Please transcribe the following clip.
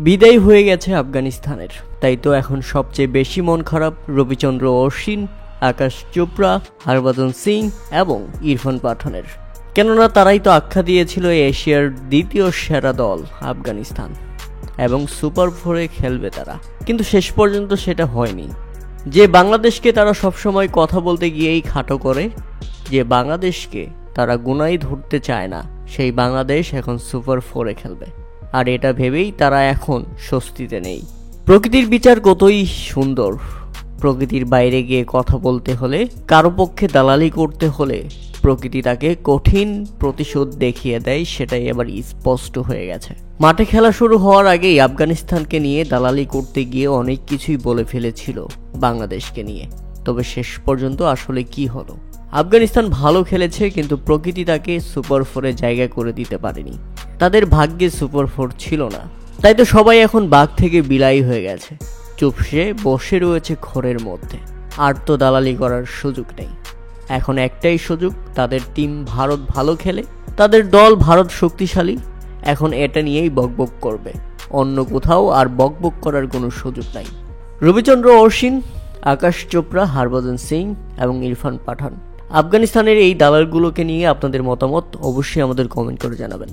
বিদায় হয়ে গেছে আফগানিস্তানের। তাই তো এখন সবচেয়ে বেশি মন খারাপ রবিচন্দ্র অশ্বিন, আকাশ চোপড়া, হরভজন সিং এবং ইরফান পাঠানের। কেননা তারাই তো আখ্যা দিয়েছিল এশিয়ার দ্বিতীয় সেরা দল আফগানিস্তান এবং সুপার 4-এ খেলবে তারা, কিন্তু শেষ পর্যন্ত সেটা হয়নি। যে বাংলাদেশকে তারা সবসময় কথা বলতে গিয়েই খাটো করে, যে বাংলাদেশকে তারা গুনাই ধরতে চায় না, সেই বাংলাদেশ এখন সুপার 4-এ খেলবে। আর এটা ভেবেই তারা এখন স্বস্তিতে নেই। প্রকৃতির বিচার কতই সুন্দর। প্রকৃতির বাইরে গিয়ে কথা বলতে হলে, কারো পক্ষে দালালি করতে হলে প্রকৃতি তাকে কঠিন প্রতিশোধ দেখিয়ে দেয়, সেটাই এবার স্পষ্ট হয়ে গেছে। মাঠে খেলা শুরু হওয়ার আগেই আফগানিস্তানকে নিয়ে দালালি করতে গিয়ে অনেক কিছুই বলে ফেলেছিল বাংলাদেশকে নিয়ে। তবে শেষ পর্যন্ত আসলে কি হলো? আফগানিস্তান ভালো খেলেছে, কিন্তু প্রকৃতি তাকে সুপার 4-এ জায়গা করে দিতে পারেনি। তাদের ভাগ্যে সুপার 4 ছিল না। তাই তো সবাই এখন বাঘ থেকে বিলাই হয়ে গেছে, চুপসে বসে রয়েছে ঘরের মধ্যে। আর তো দালালি করার সুযোগ নেই। এখন একটাই সুযোগ, তাদের টিম ভারত ভালো খেলে, তাদের দল ভারত শক্তিশালী, এখন এটা নিয়েই বকবক করবে। অন্য কোথাও আর বকবক করার কোনো সুযোগ নাই। রবিচন্দ্র অশ্বিন, আকাশ চোপড়া, হরভজন সিং এবং ইরফান পাঠান, আফগানিস্তানের এই দালালগুলোকে নিয়ে আপনাদের মতামত অবশ্যই আমাদের কমেন্ট করে জানাবেন।